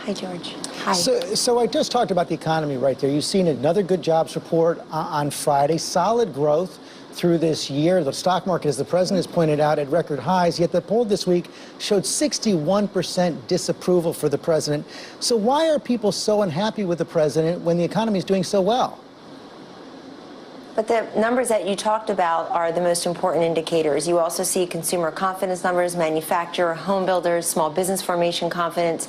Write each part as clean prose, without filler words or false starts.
Hi, George. Hi. So I just talked about the economy right there. You've seen another good jobs report on Friday, solid growth through this year. The stock market, as the president has pointed out, at record highs, yet the poll this week showed 61% disapproval for the president. So why are people so unhappy with the president when the economy is doing so well? But the numbers that you talked about are the most important indicators. You also see consumer confidence numbers, manufacturer, home builders, small business formation confidence.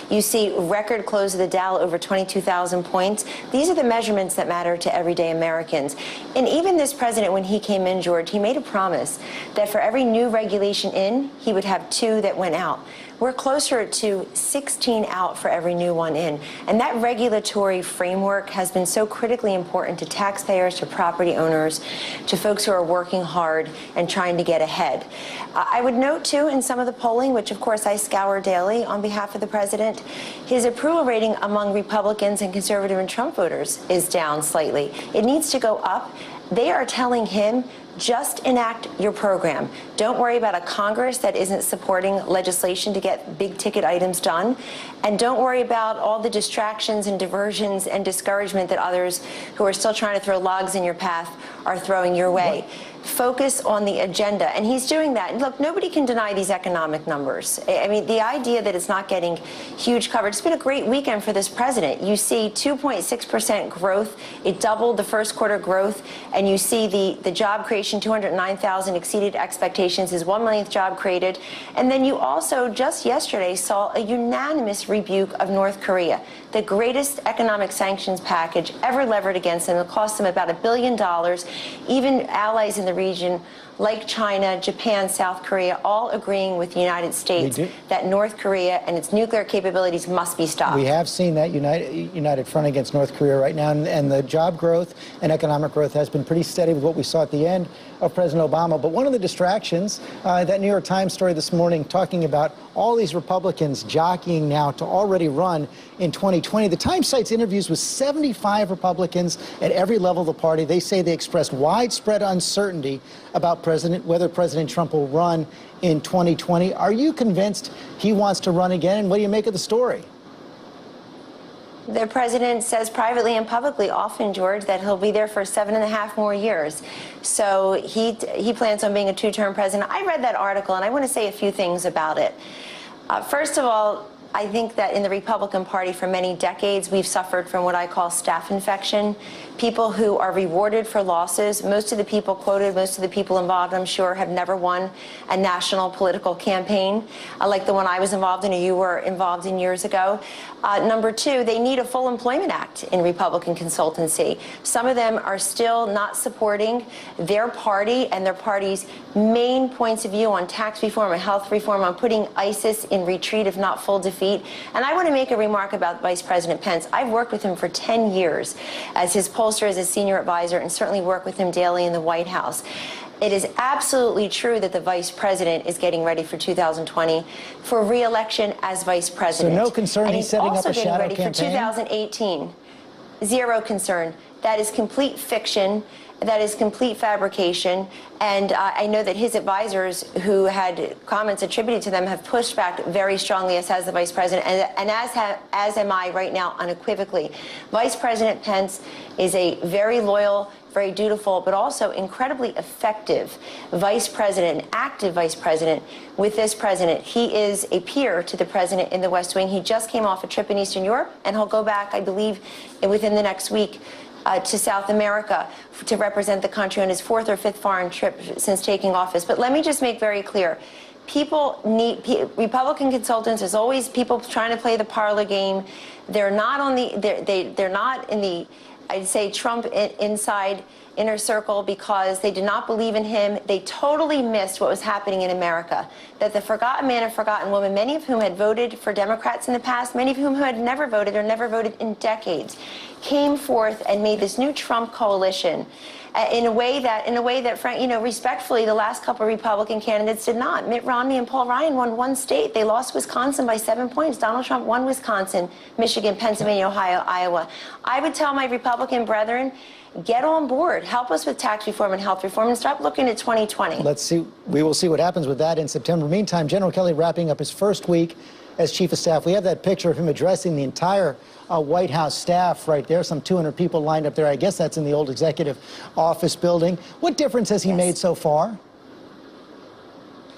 You see record close of the Dow over 22,000 points. These are the measurements that matter to everyday Americans. And even this president, when he came in, George, he made a promise that for every new regulation in, he would have 2 that went out. We're closer to 16 out for every new one in. And that regulatory framework has been so critically important to taxpayers, to property owners, to folks who are working hard and trying to get ahead. I would note, too, in some of the polling, which, of course, I scour daily on behalf of the president, his approval rating among Republicans and conservative and Trump voters is down slightly. It needs to go up. They are telling him, just enact your program. Don't worry about a Congress that isn't supporting legislation to get big ticket items done. And don't worry about all the distractions and diversions and discouragement that others who are still trying to throw logs in your path are throwing your way. Focus on the agenda. And he's doing that. And look, nobody can deny these economic numbers. I mean, the idea that it's not getting huge coverage, it's been a great weekend for this president. You see 2.6% growth. It doubled the first quarter growth. And you see the job creation, 209,000 exceeded expectations, his 1 millionth job created. And then you also just yesterday saw a unanimous rebuke of North Korea, the greatest economic sanctions package ever levered against them. It cost them about $1 billion. Even allies in the region like China, Japan, South Korea, all agreeing with the United States that North Korea and its nuclear capabilities must be stopped. We have seen that united front against North Korea right now, and the job growth and economic growth has been pretty steady with what we saw at the end of President Obama. But one of the distractions, that New York Times story this morning talking about all these Republicans jockeying now to already run in 2020. The Times cites interviews with 75 Republicans at every level of the party. They say they expressed widespread uncertainty about whether President Trump will run in 2020. Are you convinced he wants to run again? And what do you make of the story? The president says privately and publicly often, George, that he'll be there for 7.5 more years. So he plans on being a 2-term president. I read that article, and I want to say a few things about it. First of all, I think that in the Republican Party for many decades, we've suffered from what I call staph infection. People who are rewarded for losses. Most of the people quoted, most of the people involved, I'm sure, have never won a national political campaign like the one I was involved in or you were involved in years ago. Number 2, they need a full employment act in Republican consultancy. Some of them are still not supporting their party and their party's main points of view on tax reform and health reform, on putting ISIS in retreat, if not full defeat. And I want to make a remark about Vice President Pence. I've worked with him for 10 years as his pollster, as a senior advisor, and certainly work with him daily in the White House. It is absolutely true that the vice president is getting ready for 2020 for re-election as vice president. So no concern he's setting up a shadow campaign? And he's also getting ready for 2018. Zero concern. That is complete fiction. That is complete fabrication. And I know that his advisors who had comments attributed to them have pushed back very strongly, as has the vice president, and as am I right now unequivocally. Vice President Pence is a very loyal, very dutiful, but also incredibly effective vice president, an active vice president with this president. He is a peer to the president in the West Wing. He just came off a trip in Eastern Europe, and he'll go back, I believe, within the next week to South America to represent the country on his 4th or 5th foreign trip since taking office. But let me just make very clear. People need Republican consultants. There's always people trying to play the parlor game. They're not on the. They're not in the. I'd say Trump inside inner circle because they did not believe in him. They totally missed what was happening in America. That the forgotten man and forgotten woman, many of whom had voted for Democrats in the past, many of whom had never voted or never voted in decades, came forth and made this new Trump coalition in a way that, respectfully, the last couple of Republican candidates did not. Mitt Romney and Paul Ryan won one state. They lost Wisconsin by 7 points. Donald Trump won Wisconsin, Michigan, Pennsylvania, Ohio, Iowa. I would tell my Republican brethren, get on board. Help us with tax reform and health reform and stop looking at 2020. Let's see. We will see what happens with that in September. Meantime, General Kelly wrapping up his first week as chief of staff. We have that picture of him addressing the entire White House staff right there, some 200 people lined up there. I guess that's in the old executive office building. What difference has he made so far?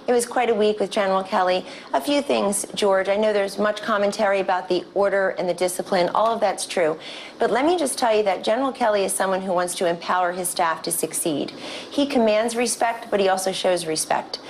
It was quite a week with General Kelly. A few things, George. I know there's much commentary about the order and the discipline. All of that's true. But let me just tell you that General Kelly is someone who wants to empower his staff to succeed. He commands respect, but he also shows respect.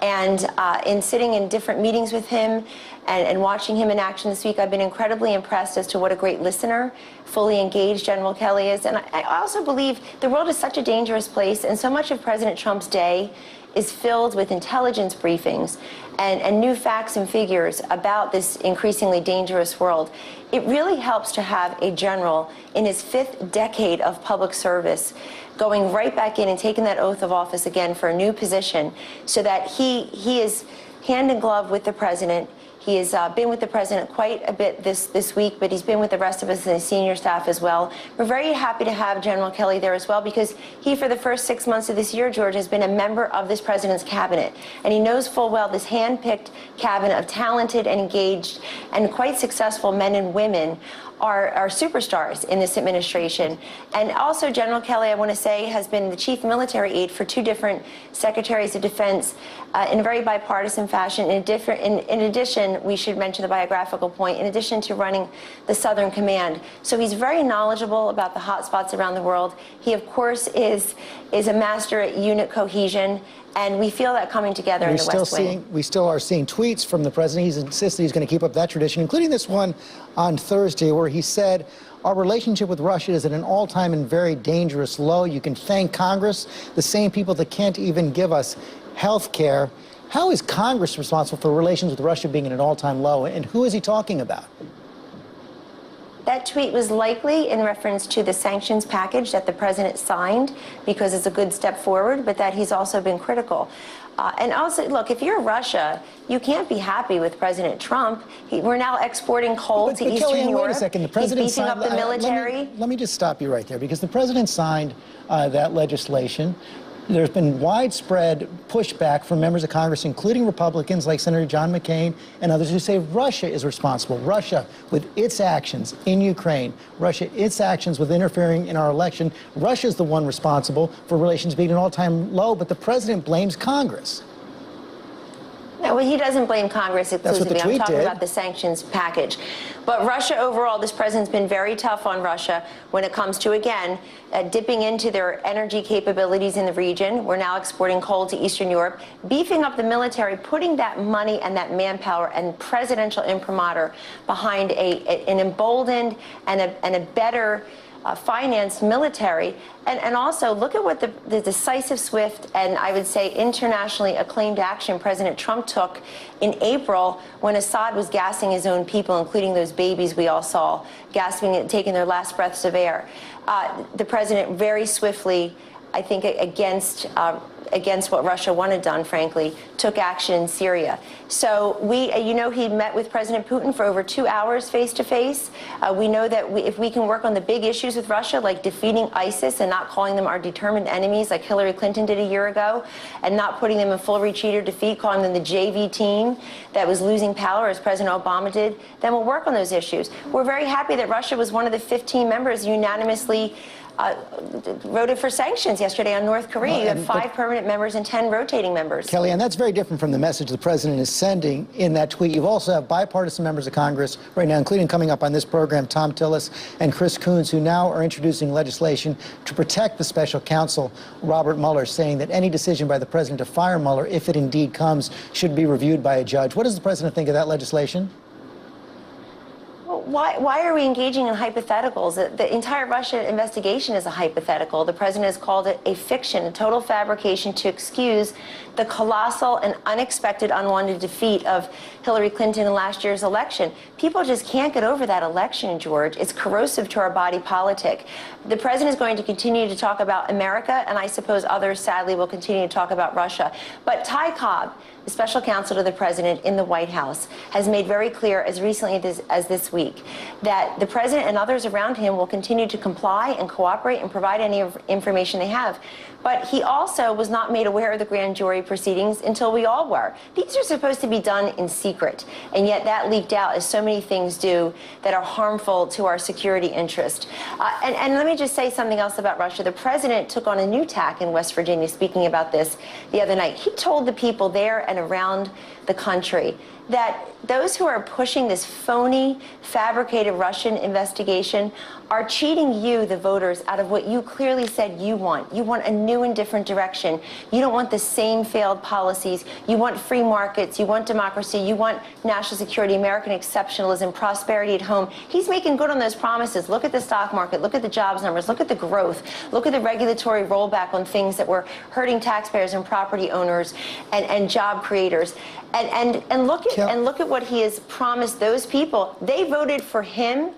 And in sitting in different meetings with him and watching him in action this week, I've been incredibly impressed as to what a great listener, fully engaged General Kelly is. And I also believe the world is such a dangerous place, and so much of President Trump's day is filled with intelligence briefings and new facts and figures about this increasingly dangerous world. It really helps to have a general in his 5th decade of public service going right back in and taking that oath of office again for a new position, so that he is hand in glove with the president. He has been with the president quite a bit this week, but he's been with the rest of us and the senior staff as well. We're very happy to have General Kelly there as well, because he, for the first 6 months of this year, George, has been a member of this president's cabinet. And he knows full well this hand-picked cabinet of talented and engaged and quite successful men and women are superstars in this administration. And also, General Kelly, I want to say, has been the chief military aide for 2 different secretaries of defense in a very bipartisan fashion. In addition, we should mention the biographical point, in addition to running the Southern Command. So he's very knowledgeable about the hot spots around the world. He, of course, is a master at unit cohesion. And we feel that coming together in the West Wing. We still are seeing tweets from the president. He's insisted he's going to keep up that tradition, including this one on Thursday, where he said, our relationship with Russia is at an all-time and very dangerous low. You can thank Congress, the same people that can't even give us health care. How is Congress responsible for relations with Russia being at an all-time low, and who is he talking about? That tweet was likely in reference to the sanctions package that the president signed, because it's a good step forward, but that he's also been critical. And also, look, if you're Russia, you can't be happy with President Trump. We're now exporting coal to Eastern Kellyanne, Europe. Wait a second. The president He's beefing up the military. Let me just stop you right there, because the president signed that legislation. There's been widespread pushback from members of Congress, including Republicans like Senator John McCain and others, who say Russia is responsible. Russia, with its actions in Ukraine, Russia, its actions with interfering in our election, Russia's the one responsible for relations being at an all-time low, but the president blames Congress. No, well, he doesn't blame Congress exclusively. I'm talking did. about the sanctions package. But Russia overall, this president's been very tough on Russia when it comes to, again, dipping into their energy capabilities in the region. We're now exporting coal to Eastern Europe, beefing up the military, putting that money and that manpower and presidential imprimatur behind an emboldened and a better financed military. And also, look at what the decisive, swift, and I would say internationally acclaimed action President Trump took in April when Assad was gassing his own people, including those babies we all saw, gasping and taking their last breaths of air. The president very swiftly, I think, against what Russia wanted done, frankly, took action in Syria. So he met with President Putin for over 2 hours face-to-face. We know that if we can work on the big issues with Russia, like defeating ISIS and not calling them our determined enemies like Hillary Clinton did a year ago, and not putting them in full retreat or defeat, calling them the JV team that was losing power, as President Obama did, then we'll work on those issues. We're very happy that Russia was one of the 15 members unanimously voted for sanctions yesterday on North Korea. You have 5 permanent members and 10 rotating members. Kellyanne, that's very different from the message the president is sending in that tweet. You also have bipartisan members of Congress right now, including coming up on this program, Tom Tillis and Chris Coons, who now are introducing legislation to protect the special counsel, Robert Mueller, saying that any decision by the president to fire Mueller, if it indeed comes, should be reviewed by a judge. What does the president think of that legislation? Why are we engaging in hypotheticals? The entire Russia investigation is a hypothetical. The president has called it a fiction, a total fabrication to excuse the colossal and unexpected unwanted defeat of Hillary Clinton in last year's election. People just can't get over that election, George. It's corrosive to our body politic. The president is going to continue to talk about America, and I suppose others, sadly, will continue to talk about Russia. But Ty Cobb, the special counsel to the president in the White House, has made very clear as recently as this week week that the president and others around him will continue to comply and cooperate and provide any information they have. But he also was not made aware of the grand jury proceedings until we all were. These are supposed to be done in secret, and yet that leaked out, as so many things do, that are harmful to our security interest. And let me just say something else about Russia. The president took on a new tack in West Virginia, speaking about this the other night. He told the people there and around the country that those who are pushing this phony, fabricated Russian investigation are cheating you, the voters, out of what you clearly said you want. You want a new and different direction. You don't want the same failed policies. You want free markets. You want democracy. You want national security, American exceptionalism, prosperity at home. He's making good on those promises. Look at the stock market. Look at the jobs numbers. Look at the growth. Look at the regulatory rollback on things that were hurting taxpayers and property owners and job creators. And look at what he has promised those people. They voted for him.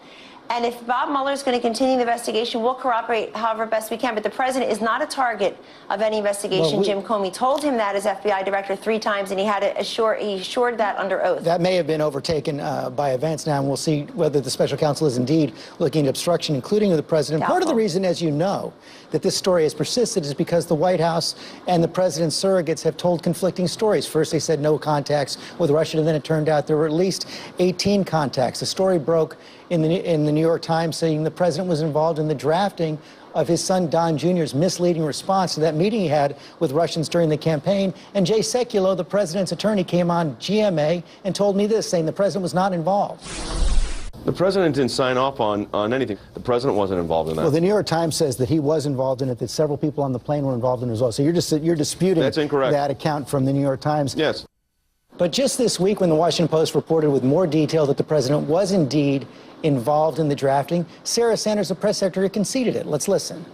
And if Bob Mueller is going to continue the investigation, we'll cooperate however best we can. But the president is not a target of any investigation. Well, Jim Comey told him that as FBI director 3 times, and he assured that under oath. That may have been overtaken by events now, and we'll see whether the special counsel is indeed looking at obstruction, including of the president. Doubtful. Part of the reason, as you know, that this story has persisted is because the White House and the president's surrogates have told conflicting stories. First, they said no contacts with Russia, and then it turned out there were at least 18 contacts. The story broke in the New York Times saying the president was involved in the drafting of his son Don Jr.'s misleading response to that meeting he had with Russians during the campaign. And Jay Sekulow, the president's attorney, came on GMA and told me this, saying the president was not involved. The president didn't sign off on anything. The president wasn't involved in that. Well, the New York Times says that he was involved in it, that several people on the plane were involved in it as well. So you're disputing That's incorrect. That account from the New York Times. Yes. But just this week, when the Washington Post reported with more detail that the president was indeed involved in the drafting, Sarah Sanders, the press secretary, conceded it. Let's listen.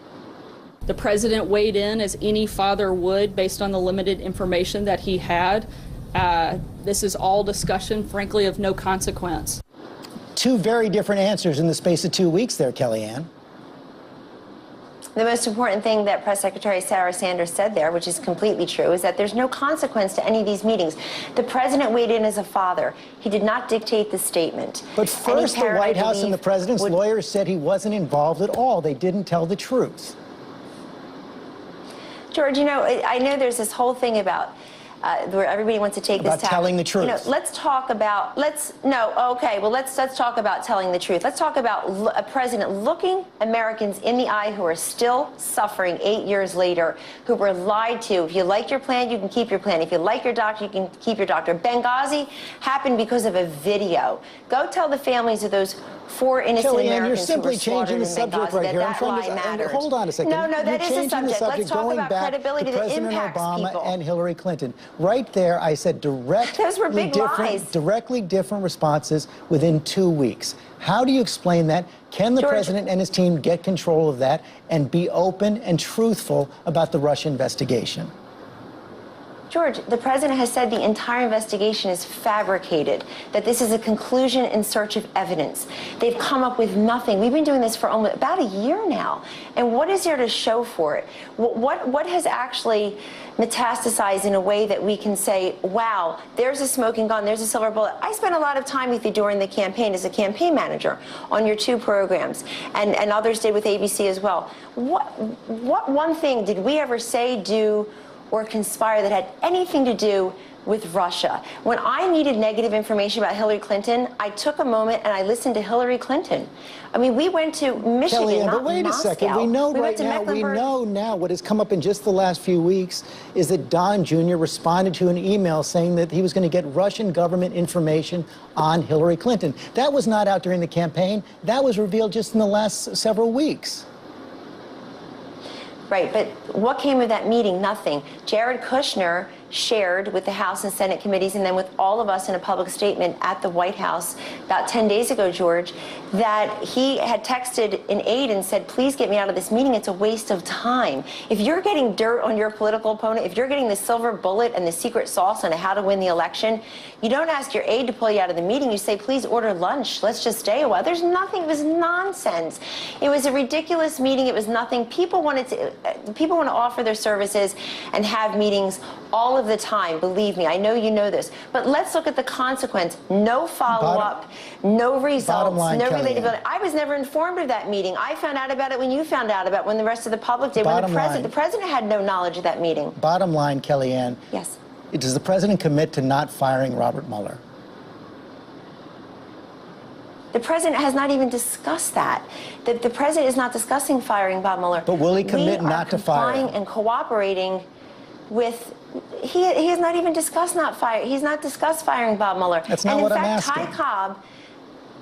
The president weighed in as any father would based on the limited information that he had. This is all discussion, frankly, of no consequence. 2 very different answers in the space of 2 weeks there, Kellyanne. The most important thing that Press Secretary Sarah Sanders said there, which is completely true, is that there's no consequence to any of these meetings. The president weighed in as a father. He did not dictate the statement. But first, the White House and the president's lawyers said he wasn't involved at all. They didn't tell the truth. George, you know, I know there's this whole thing about where everybody wants to take about this tack. telling the truth. You know, let's talk about, let's talk about telling the truth. Let's talk about a president looking Americans in the eye who are still suffering 8 years later, who were lied to. If you like your plan, you can keep your plan. If you like your doctor, you can keep your doctor. Benghazi happened because of a video. Go tell the families of those 4 innocent Kellyanne, Americans you're simply who were changing the subject right here. That lie mattered. Hold on a second. No, that is the subject. Let's talk about credibility that President impacts Obama people. and Hillary Clinton. Right there, I said Those were big lies. directly different responses within 2 weeks. How do you explain that? Can the president and his team get control of that and be open and truthful about the Russia investigation? George, the president has said the entire investigation is fabricated, that this is a conclusion in search of evidence. They've come up with nothing. We've been doing this for almost about a year now. And what is there to show for it? What has actually metastasized in a way that we can say, wow, there's a smoking gun, there's a silver bullet? I spent a lot of time with you during the campaign as a campaign manager on your 2 programs, and others did with ABC as well. What one thing did we ever say, do, or conspire that had anything to do with Russia? When I needed negative information about Hillary Clinton, I took a moment and I listened to Hillary Clinton. I mean, we went to Michigan, Kellyanne, not but wait Moscow. a second. We know we know now what has come up in just the last few weeks is that Don Jr. responded to an email saying that he was going to get Russian government information on Hillary Clinton. That was not out during the campaign. That was revealed just in the last several weeks. Right, but what came of that meeting? Nothing. Jared Kushner shared with the House and Senate committees and then with all of us in a public statement at the White House about 10 days ago, George, that he had texted an aide and said, please get me out of this meeting. It's a waste of time. If you're getting dirt on your political opponent, if you're getting the silver bullet and the secret sauce on how to win the election, you don't ask your aide to pull you out of the meeting. You say, please order lunch. Let's just stay a while. There's nothing. It was nonsense. It was a ridiculous meeting. It was nothing. People want to offer their services and have meetings all all of the time, believe me. I know you know this. But let's look at the consequence. No follow-up, no results, line, no Kellyanne. relatability. I was never informed of that meeting. I found out about it when you found out about it, when the rest of the public did. When the president had no knowledge of that meeting. Bottom line, Kellyanne. Yes. Does the president commit to not firing Robert Mueller? The president has not even discussed that. The president is not discussing firing Bob Mueller. But will he commit not to fire him? We are complying and cooperating with. He has not even discussed He's not discussed firing Bob Mueller. That's not what I'm asking. And in fact, Ty Cobb.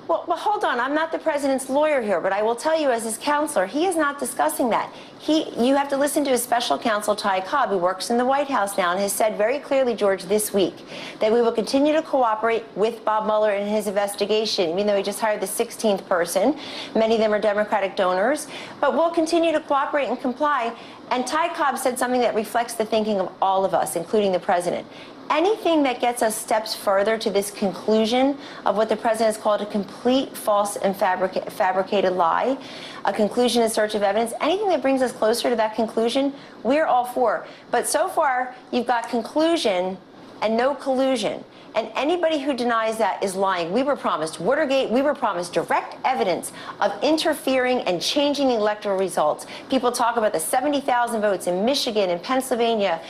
Well, hold on. I'm not the president's lawyer here, but I will tell you as his counselor, he is not discussing that. You have to listen to his special counsel, Ty Cobb, who works in the White House now, and has said very clearly, George, this week, that we will continue to cooperate with Bob Mueller in his investigation, even though he just hired the 16th person. Many of them are Democratic donors. But we'll continue to cooperate and comply. And Ty Cobb said something that reflects the thinking of all of us, including the president. Anything that gets us steps further to this conclusion of what the president has called a complete false and fabricated lie, a conclusion in search of evidence, anything that brings us closer to that conclusion, we're all for. But so far, you've got conclusion and no collusion. And anybody who denies that is lying. We were promised Watergate. We were promised direct evidence of interfering and changing electoral results. People talk about the 70,000 votes in Michigan and Pennsylvania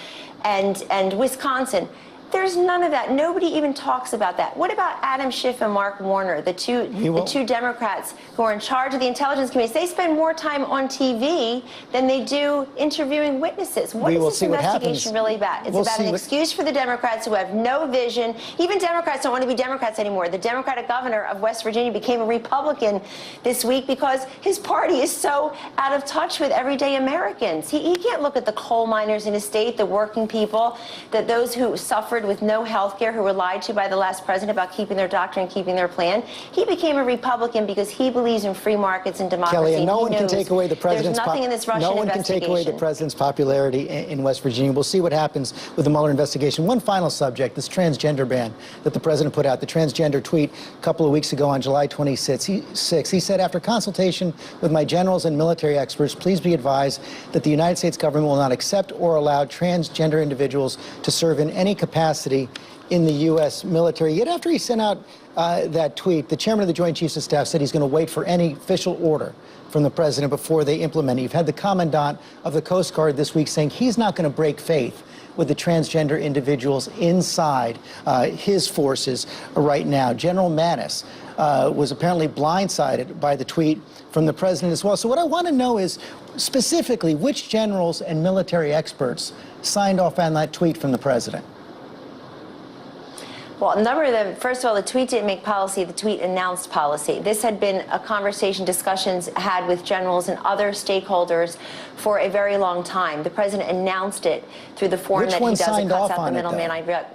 and Wisconsin. There's none of that. Nobody even talks about that. What about Adam Schiff and Mark Warner, the two Democrats who are in charge of the intelligence committees? They spend more time on TV than they do interviewing witnesses. What is this investigation really about? It's about an excuse for the Democrats who have no vision. Even Democrats don't want to be Democrats anymore. The Democratic governor of West Virginia became a Republican this week because his party is so out of touch with everyday Americans. He can't look at the coal miners in his state, the working people, those who suffered with no health care, who were lied to by the last president about keeping their doctor and keeping their plan. He became a Republican because he believes in free markets and democracy. Kellyanne, no one can take away the president's there's nothing in this Russian investigation. No one can take away the president's popularity in West Virginia. We'll see what happens with the Mueller investigation. One final subject, this transgender ban that the president put out, the transgender tweet a couple of weeks ago on July 26th. He said, after consultation with my generals and military experts, please be advised that the United States government will not accept or allow transgender individuals to serve in any capacity in the U.S. military. Yet after he sent out that tweet, the chairman of the Joint Chiefs of Staff said he's going to wait for any official order from the president before they implement it. You've had the commandant of the Coast Guard this week saying he's not going to break faith with the transgender individuals inside his forces right now. General Mattis was apparently blindsided by the tweet from the president as well. So what I want to know is specifically which generals and military experts signed off on that tweet from the president. Well, a number of them, first of all, the tweet didn't make policy, the tweet announced policy. This had been a conversation, discussions had with generals and other stakeholders for a very long time. The president announced it through the forum that he does. It cuts out the middleman.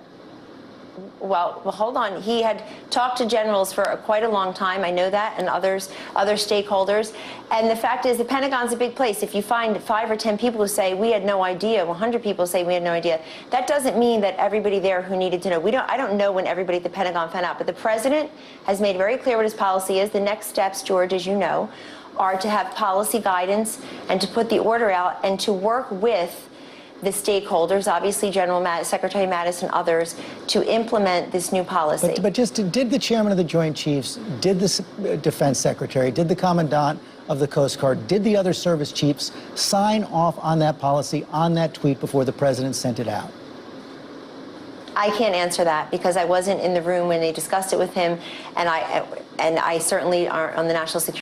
Well, hold on. He had talked to generals for quite a long time. I know that, and other stakeholders. And the fact is, the Pentagon's a big place. If you find 5 or 10 people who say we had no idea, 100 people say we had no idea, that doesn't mean that everybody there who needed to know. I don't know when everybody at the Pentagon found out, but the president has made very clear what his policy is. The next steps, George, as you know, are to have policy guidance and to put the order out and to work with the stakeholders, obviously Secretary Mattis and others, to implement this new policy. But did the chairman of the Joint Chiefs, did the defense secretary, did the commandant of the Coast Guard, did the other service chiefs sign off on that policy, on that tweet before the president sent it out? I can't answer that because I wasn't in the room when they discussed it with him, and I certainly aren't on the national security